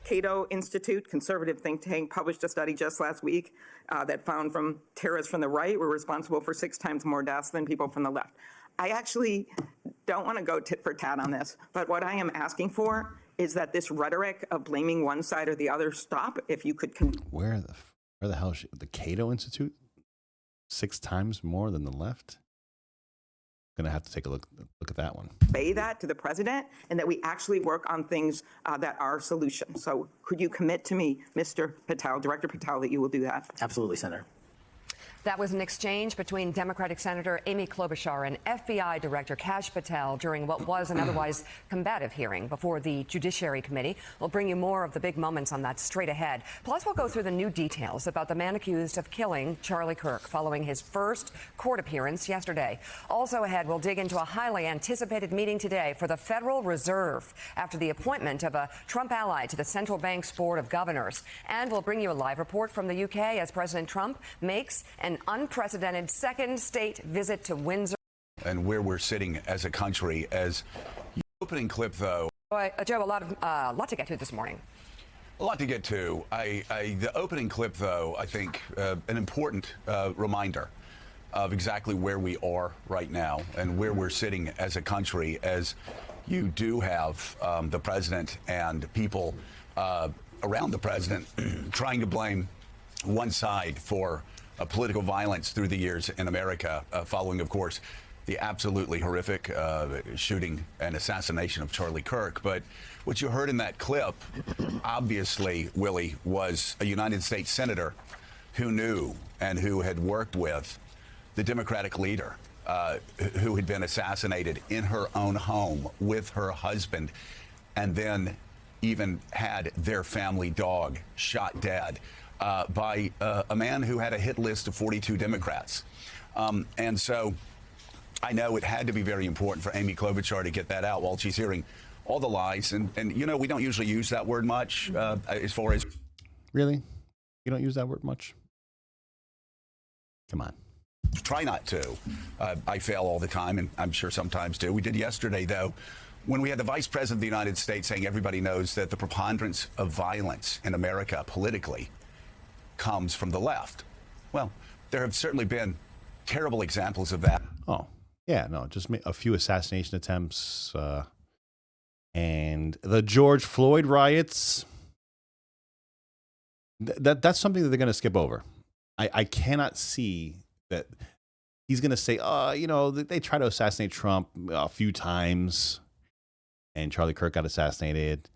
Cato Institute, conservative think tank, published a study just last week that found from terrorists from the right were responsible for 6 times more deaths than people from the left. I actually don't want to go tit for tat on this, but what I am asking for is that this rhetoric of blaming one side or the other stop. If you could. Where the hell is she? The Cato Institute? 6 times more than the left? Gonna have to take a look at that one. Say that to the president, and that we actually work on things that are solutions. So could you commit to me, Mr. Patel, Director Patel, that you will do that? Absolutely, Senator. That was an exchange between Democratic Senator Amy Klobuchar and FBI Director Kash Patel during what was an otherwise combative hearing before the Judiciary Committee. We'll bring you more of the big moments on that straight ahead. Plus, we'll go through the new details about the man accused of killing Charlie Kirk following his first court appearance yesterday. Also ahead, we'll dig into a highly anticipated meeting today for the Federal Reserve after the appointment of a Trump ally to the Central Bank's Board of Governors. And we'll bring you a live report from the UK as President Trump makes an unprecedented second state visit to Windsor. And where we're sitting as a country. As opening clip, though. Joe, a lot to get to this morning. A lot to get to. The opening clip, though, I think an important reminder of exactly where we are right now and where we're sitting as a country, as you do have the president and people around the president trying to blame one side for political violence through the years in America, following, of course, the absolutely horrific shooting and assassination of Charlie Kirk. But what you heard in that clip, obviously, Willie, was a United States senator who knew and who had worked with the Democratic leader who had been assassinated in her own home with her husband, and then even had their family dog shot dead by a man who had a hit list of 42 Democrats. And so I know it had to be very important for Amy Klobuchar to get that out while she's hearing all the lies. And you know, we don't usually use that word much as far as... Really? You don't use that word much? Come on. Try not to. I fail all the time, and I'm sure sometimes do. We did yesterday, though, when we had the Vice President of the United States saying everybody knows that the preponderance of violence in America politically comes from the left. Well, there have certainly been terrible examples of that. Oh, yeah, no, just a few assassination attempts and the George Floyd riots. That's something that they're going to skip over. I cannot see that he's going to say, you know, they tried to assassinate Trump a few times and Charlie Kirk got assassinated.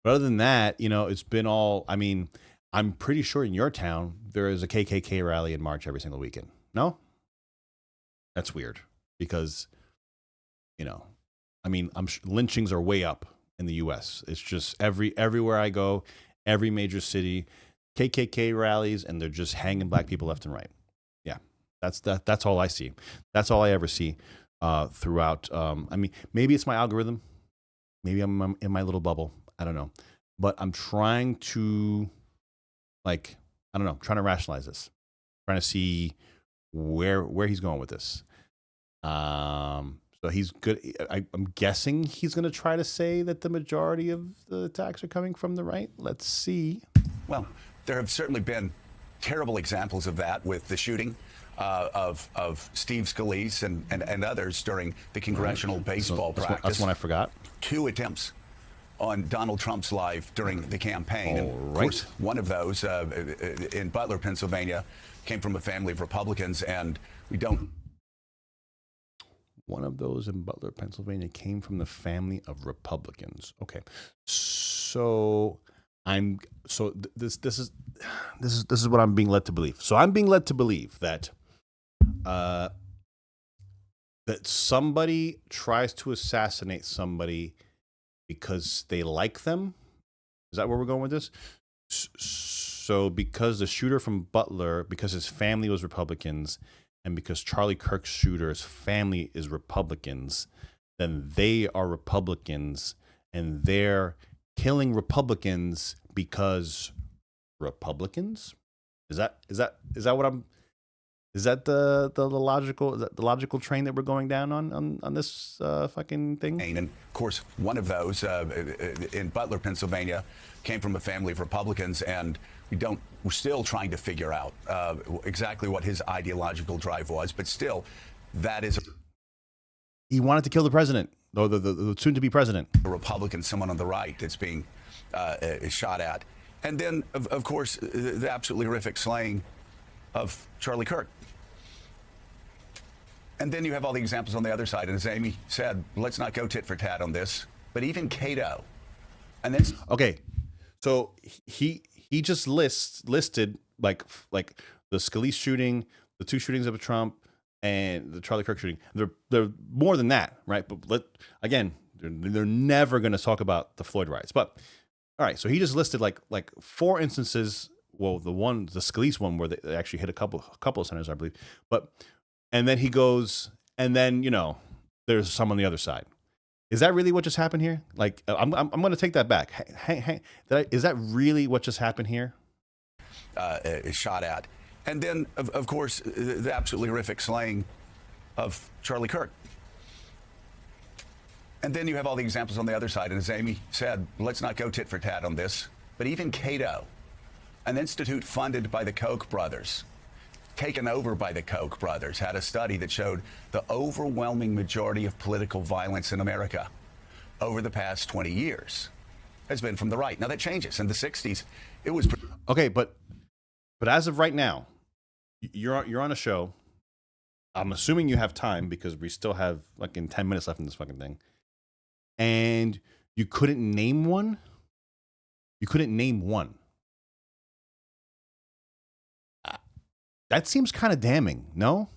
But other than that, you know, it's been all, I mean, I'm pretty sure in your town, there is a KKK rally in March every single weekend. No? That's weird because, you know, I mean, lynchings are way up in the U.S. It's just everywhere I go, every major city, KKK rallies, and they're just hanging black people left and right. Yeah, that's all I see. That's all I ever see throughout. I mean, maybe it's my algorithm. Maybe I'm in my little bubble. I don't know. But I'm trying to, like, I don't know, trying to rationalize this, trying to see where he's going with this. So he's good. I'm guessing he's going to try to say that the majority of the attacks are coming from the right. Let's see. Well, there have certainly been terrible examples of that with the shooting of Steve Scalise and others during the congressional baseball practice. That's one I forgot. 2 attempts on Donald Trump's life during the campaign. All and of right. course, one of those in Butler, Pennsylvania, came from a family of Republicans, and we don't. One of those in Butler, Pennsylvania, came from the family of Republicans. Okay, so this is what I'm being led to believe. So I'm being led to believe that that somebody tries to assassinate somebody because they like them. Is that where we're going with this? So because the shooter from Butler, because his family was Republicans, and because Charlie Kirk's shooter's family is Republicans, then they are Republicans, and they're killing Republicans because Republicans? Is that what I'm? Is that the logical, is that the logical train that we're going down on this fucking thing? And of course, one of those in Butler, Pennsylvania, came from a family of Republicans, and we're still trying to figure out exactly what his ideological drive was. But still, that is He wanted to kill the president, or the soon-to-be president. a Republican, someone on the right that's being shot at. And then, of course, the absolutely horrific slaying of Charlie Kirk. And then you have all the examples on the other side. And as Amy said, let's not go tit for tat on this. But even Cato, and then Okay, so he just listed like the Scalise shooting, the 2 shootings of Trump, and the Charlie Kirk shooting. They're more than that, right? But they're never going to talk about the Floyd riots. But all right, so he just listed like 4 instances. Well, the Scalise one where they actually hit a couple of senators, I believe. And then he goes, and then there's some on the other side. Is that really what just happened here? Like, I'm going to take that back. Is that really what just happened here? Is shot at. And then, of course, the absolutely horrific slaying of Charlie Kirk. And then you have all the examples on the other side. And as Amy said, let's not go tit for tat on this. But even Cato, an institute funded by the Koch brothers, taken over by the Koch brothers, had a study that showed the overwhelming majority of political violence in America over the past 20 years has been from the right. Now that changes. In the 60s, it was... Okay, but as of right now, you're on a show. I'm assuming you have time because we still have like 10 minutes left in this fucking thing. And you couldn't name one? You couldn't name one. That seems kind of damning, no?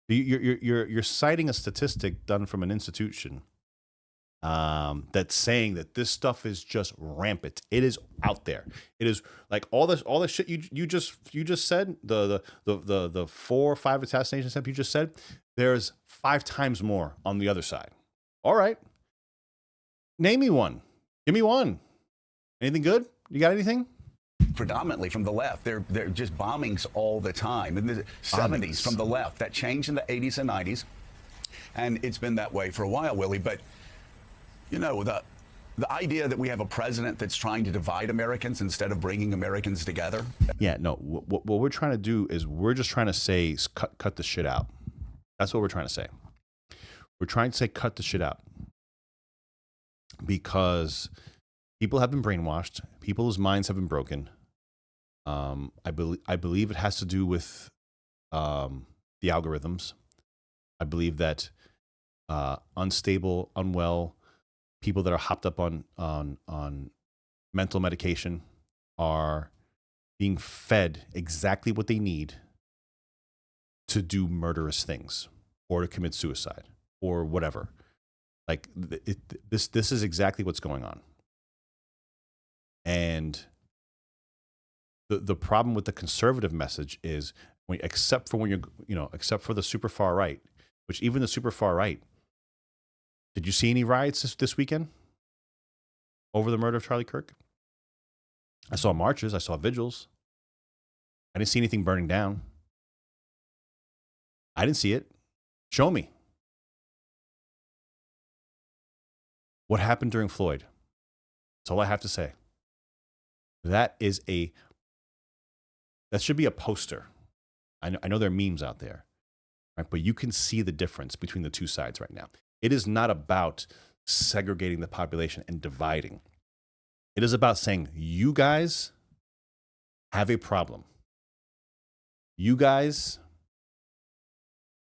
You're citing a statistic done from an institution that's saying that this stuff is just rampant. It is out there. It is like all this shit you just said. The 4 or 5 assassination attempts you just said. There's 5 times more on the other side. All right, name me one. Give me one. Anything good? You got anything? Predominantly from the left. They're just bombings all the time. In the 70s from the left. That changed in the 80s and 90s. And it's been that way for a while, Willie. But, the idea that we have a president that's trying to divide Americans instead of bringing Americans together. Yeah, no. What we're trying to do is we're just trying to say cut the shit out. That's what we're trying to say. We're trying to say cut the shit out. Because people have been brainwashed. People's minds have been broken. I believe it has to do with the algorithms. I believe that unstable, unwell people that are hopped up on mental medication are being fed exactly what they need to do murderous things or to commit suicide or whatever. Like this is exactly what's going on. And the problem with the conservative message is except for the super far right, which even the super far right, did you see any riots this weekend over the murder of Charlie Kirk? I saw marches, I saw vigils. I didn't see anything burning down. I didn't see it. Show me. What happened during Floyd? That's all I have to say. That should be a poster. I know there are memes out there, right? But you can see the difference between the two sides right now. It is not about segregating the population and dividing. It is about saying, you guys have a problem. You guys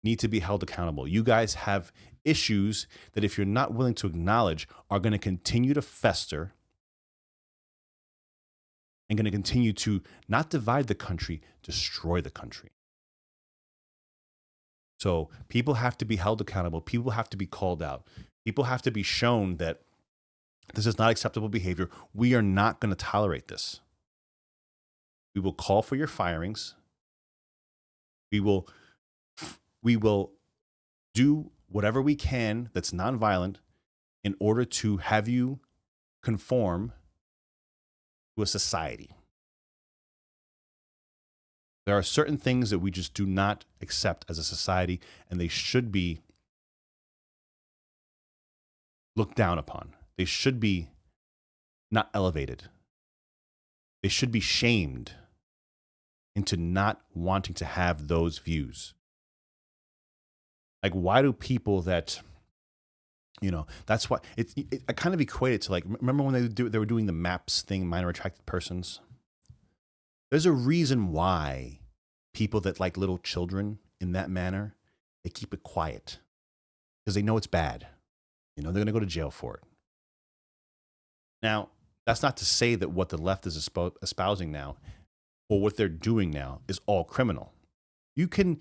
need to be held accountable. You guys have issues that if you're not willing to acknowledge are going to continue to fester and going to continue to not divide the country, destroy the country. So people have to be held accountable. People have to be called out. People have to be shown that this is not acceptable behavior. We are not going to tolerate this. We will call for your firings. We will do whatever we can that's nonviolent in order to have you conform to a society. There are certain things that we just do not accept as a society, and they should be looked down upon. They should be not elevated. They should be shamed into not wanting to have those views. Like, why do people that, that's why I kind of equate it to, like, remember when they were doing the MAPS thing, minor attracted persons? There's a reason why people that like little children in that manner, they keep it quiet because they know it's bad. They're going to go to jail for it. Now, that's not to say that what the left is espousing now or what they're doing now is all criminal. You can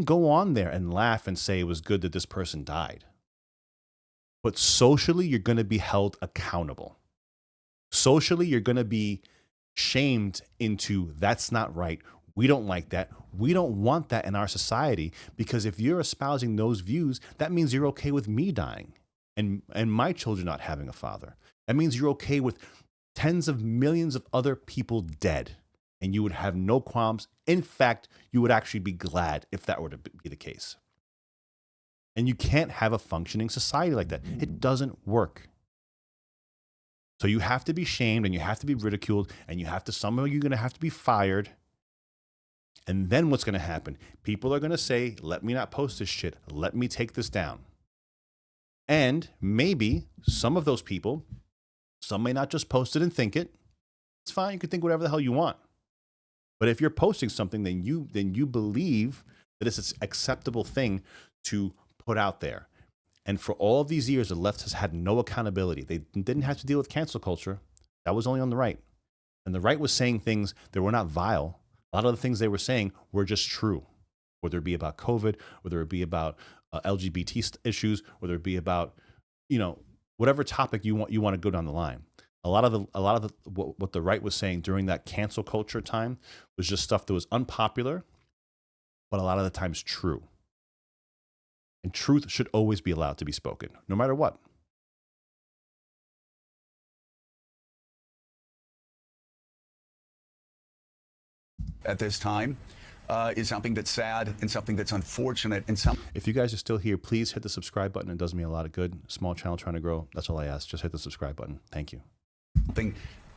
go on there and laugh and say it was good that this person died. But socially, you're going to be held accountable. Socially, you're going to be shamed into that's not right. We don't like that. We don't want that in our society, because if you're espousing those views, that means you're okay with me dying and my children not having a father. That means you're okay with tens of millions of other people dead, and you would have no qualms. In fact, you would actually be glad if that were to be the case. And you can't have a functioning society like that. It doesn't work. So you have to be shamed, and you have to be ridiculed, and some of you are going to have to be fired. And then what's going to happen? People are going to say, let me not post this shit. Let me take this down. And maybe some of those people, some may not just post it and think it. It's fine. You can think whatever the hell you want. But if you're posting something, then you believe that it's an acceptable thing to put out there. And for all of these years, the left has had no accountability. They didn't have to deal with cancel culture. That was only on the right. And the right was saying things that were not vile. A lot of the things they were saying were just true, whether it be about COVID, whether it be about LGBT issues, whether it be about, whatever topic you want to go down the line. A lot of what the right was saying during that cancel culture time was just stuff that was unpopular, but a lot of the times true. And truth should always be allowed to be spoken, no matter what. At this time is something that's sad and something that's unfortunate and If you guys are still here, please hit the subscribe button. It does me a lot of good. Small channel trying to grow. That's all I ask. Just hit the subscribe button. Thank you. something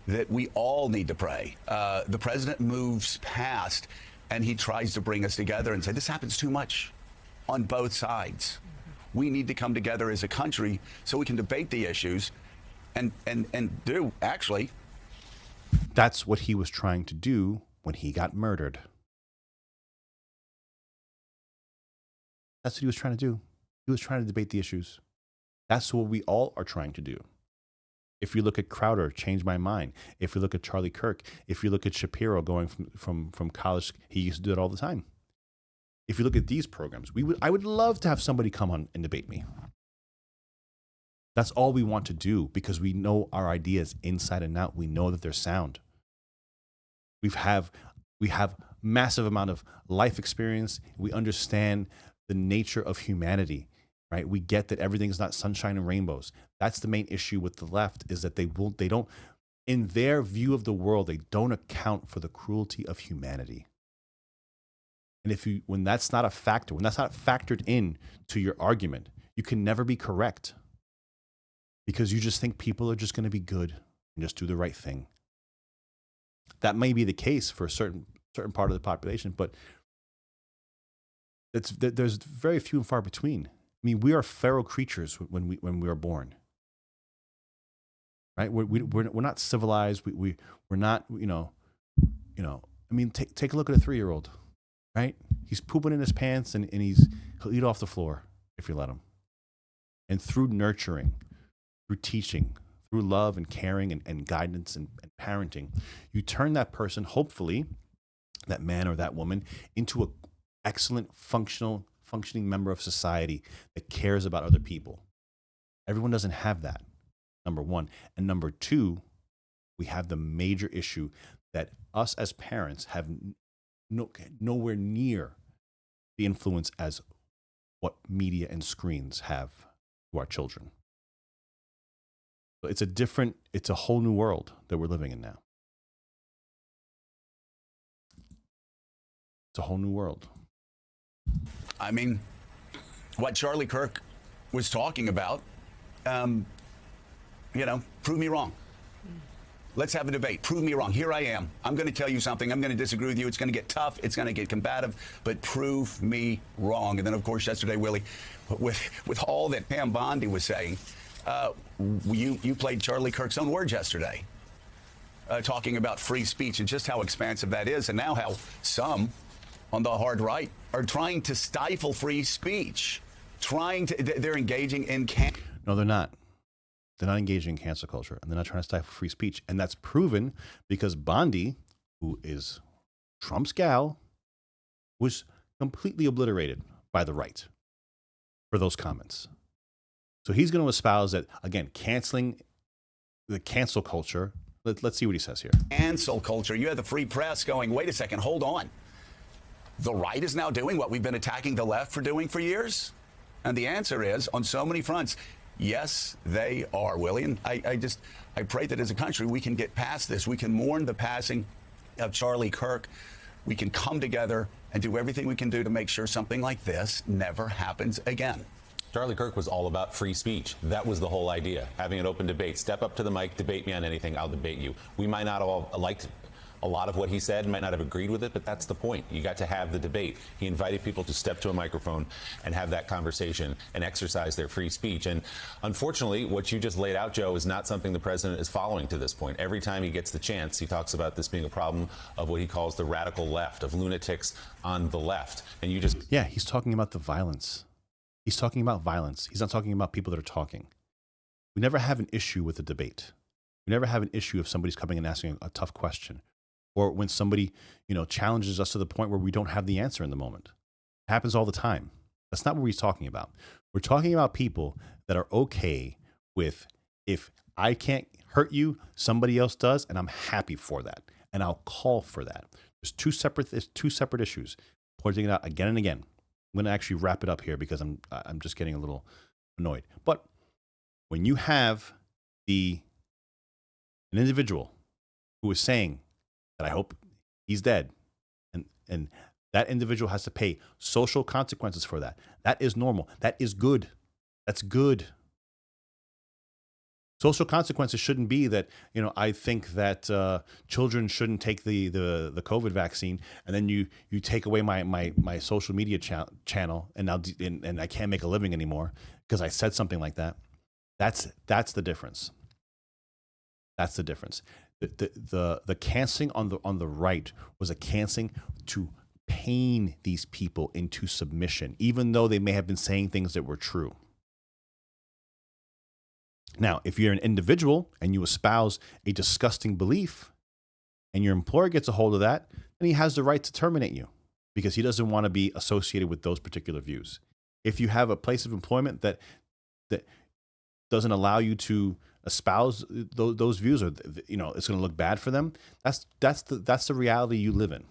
that we all need to pray. The president moves past and he tries to bring us together and say, this happens too much on both sides. We need to come together as a country so we can debate the issues and do, actually. That's what he was trying to do when he got murdered. That's what he was trying to do. He was trying to debate the issues. That's what we all are trying to do. If you look at Crowder, Change My Mind. If you look at Charlie Kirk, if you look at Shapiro going from college, he used to do it all the time. If you look at these programs, I would love to have somebody come on and debate me. That's all we want to do because we know our ideas inside and out. We know that they're sound. We have massive amount of life experience. We understand the nature of humanity, right? We get that everything is not sunshine and rainbows. That's the main issue with the left, is that they don't, in their view of the world, they don't account for the cruelty of humanity. And when that's not a factor, when that's not factored in to your argument, you can never be correct because you just think people are just going to be good and just do the right thing. That may be the case for a certain part of the population, but there's very few and far between. I mean, we are feral creatures when we are born, right? We're not civilized. We're not, I mean, take a look at a 3-year-old, right? He's pooping in his pants and he'll eat off the floor if you let him. And through nurturing, through teaching, through love and caring and guidance and parenting, you turn that person, hopefully, that man or that woman, into an excellent, functioning member of society that cares about other people. Everyone doesn't have that, number one. And number two, we have the major issue that us as parents have nowhere near the influence as what media and screens have to our children. It's a whole new world that we're living in now. It's a whole new world. I mean, what Charlie Kirk was talking about, prove me wrong. Let's have a debate. Prove me wrong. Here I am. I'm going to tell you something. I'm going to disagree with you. It's going to get tough. It's going to get combative. But prove me wrong. And then, of course, yesterday, Willie, with all that Pam Bondi was saying, you played Charlie Kirk's own words yesterday, talking about free speech and just how expansive that is, and now how some on the hard right are trying to stifle free speech, they're engaging in No, they're not. They're not engaging in cancel culture, and they're not trying to stifle free speech. And that's proven because Bondi, who is Trump's gal, was completely obliterated by the right for those comments. So he's going to espouse that, again, canceling the cancel culture. Let's see what he says here. Cancel culture. You have the free press going, wait a second, hold on. The right is now doing what we've been attacking the left for doing for years? And the answer is, on so many fronts, yes, they are, Willie. And I pray that as a country we can get past this. We can mourn the passing of Charlie Kirk. We can come together and do everything we can do to make sure something like this never happens again. Charlie Kirk was all about free speech. That was the whole idea, having an open debate. Step up to the mic, debate me on anything, I'll debate you. We might not all liked a lot of what he said, might not have agreed with it, but that's the point. You got to have the debate. He invited people to step to a microphone and have that conversation and exercise their free speech. And unfortunately, what you just laid out, Joe, is not something the president is following to this point. Every time he gets the chance, he talks about this being a problem of what he calls the radical left, of lunatics on the left. And you just... Yeah, he's talking about the violence. He's talking about violence. He's not talking about people that are talking. We never have an issue with a debate. We never have an issue if somebody's coming and asking a tough question, or when somebody, challenges us to the point where we don't have the answer in the moment. It happens all the time. That's not what he's talking about. We're talking about people that are okay with, if I can't hurt you, somebody else does, and I'm happy for that, and I'll call for that. There's two separate issues. Pointing it out again and again. I'm going to actually wrap it up here because I'm just getting a little annoyed. But when you have an individual who is saying that I hope he's dead, and that individual has to pay social consequences for that, that is normal. That is good. That's good. Social consequences shouldn't be that, I think that children shouldn't take the COVID vaccine, and then you take away my social media channel, and now and I can't make a living anymore because I said something like that. That's the difference. That's the difference. The canceling on the right was a canceling to pain these people into submission, even though they may have been saying things that were true. Now, if you're an individual and you espouse a disgusting belief and your employer gets a hold of that, then he has the right to terminate you because he doesn't want to be associated with those particular views. If you have a place of employment that doesn't allow you to espouse those views, or it's going to look bad for them, that's the reality you live in.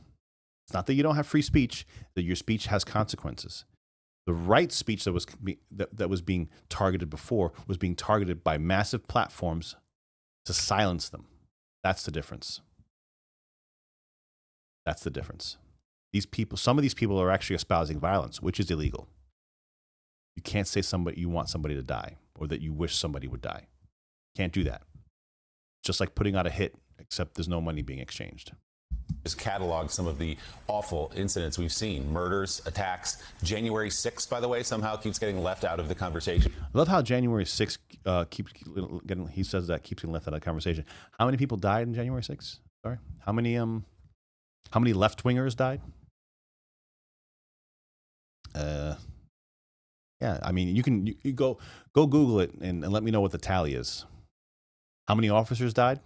It's not that you don't have free speech, that your speech has consequences. The right speech that was being targeted before was being targeted by massive platforms to silence them. That's the difference. That's the difference. Some of these people are actually espousing violence, which is illegal. You can't say you want somebody to die or that you wish somebody would die. Can't do that. Just like putting out a hit, except there's no money being exchanged. Just catalog some of the awful incidents we've seen. Murders, attacks. January 6th, by the way, somehow keeps getting left out of the conversation. I love how January 6th keeps getting left out of the conversation. How many people died on January 6th? Sorry. How many left-wingers died? Yeah, I mean, you go Google it and let me know what the tally is. How many officers died?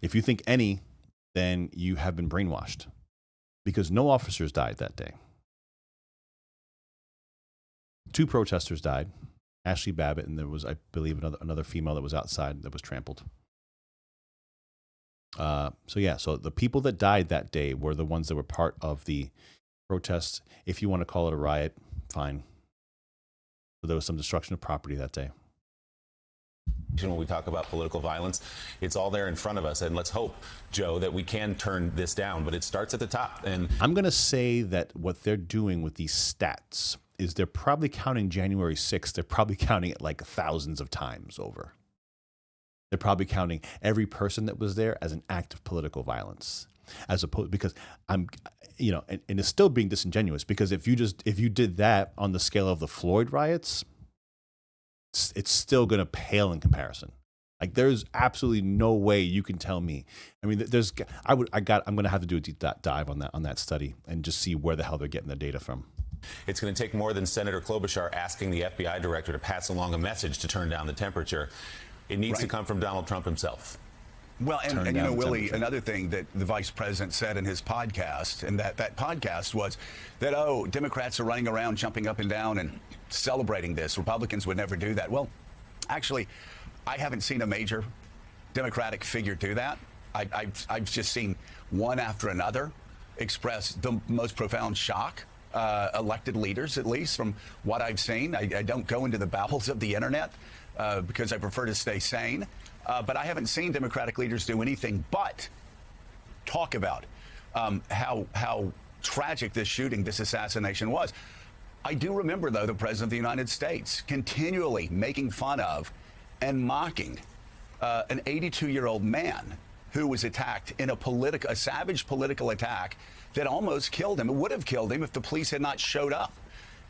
If you think any, then you have been brainwashed, because no officers died that day. 2 protesters died, Ashley Babbitt, and there was, I believe, another female that was outside that was trampled. So the people that died that day were the ones that were part of the protests. If you want to call it a riot, fine. So there was some destruction of property that day. when we talk about political violence. It's all there in front of us, and let's hope, Joe, that we can turn this down, but it starts at the top. And I'm going to say that what they're doing with these stats is they're probably counting January 6th. They're probably counting it like thousands of times over. They're probably counting every person that was there as an act of political violence, as opposed, because and it's still being disingenuous, because if you did that on the scale of the Floyd riots, it's still going to pale in comparison. Like, there's absolutely no way you can tell me. I mean, I'm going to have to do a deep dive on that study and just see where the hell they're getting the data from. it's going to take more than Senator Klobuchar asking the FBI director to pass along a message to turn down the temperature. It needs to come from Donald Trump himself. Well, and you know, Willie, another thing that the vice president said in his podcast, and that podcast was that, oh, Democrats are running around jumping up and down and celebrating this. Republicans would never do that. Well, actually, I haven't seen a major Democratic figure do that. I've just seen one after another express the most profound shock. Elected leaders, at least from what I've seen. I don't go into the bowels of the internet because I prefer to stay sane. But I haven't seen Democratic leaders do anything but talk about how tragic this shooting, this assassination was. I do remember, though, the President of the United States continually making fun of and mocking an 82-year-old man who was attacked in a savage political attack that almost killed him. It would have killed him if the police had not showed up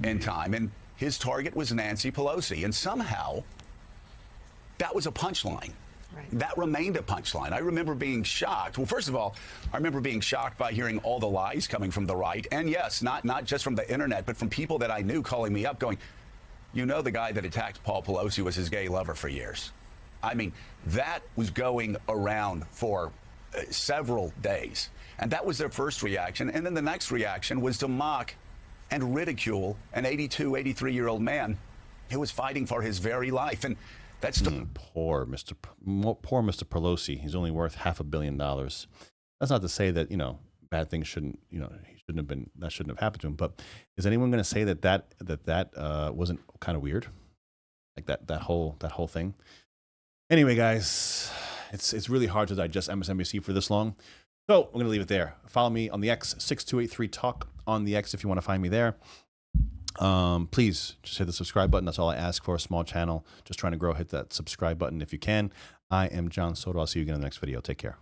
in time. And his target was Nancy Pelosi. And somehow that was a punchline. Right. That remained a punchline. I remember being shocked. Well, first of all, I remember being shocked by hearing all the lies coming from the right. And yes, not just from the internet, but from people that I knew calling me up going, you know, the guy that attacked Paul Pelosi was his gay lover for years. I mean, that was going around for several days. And that was their first reaction. And then the next reaction was to mock and ridicule an 83-year-old man who was fighting for his very life. And that's poor Mr. Pelosi. He's only worth $500 million. That's not to say that, bad things shouldn't have happened to him. But is anyone going to say that wasn't kind of weird? Like that whole thing? Anyway, guys, it's really hard to digest MSNBC for this long. So I'm going to leave it there. Follow me on the X, 6283talk on the X if you want to find me there. Please just hit the subscribe button. That's all I ask for. A small channel, just trying to grow. Hit that subscribe button if you can. I am John Soto. I'll see you again in the next video. Take care.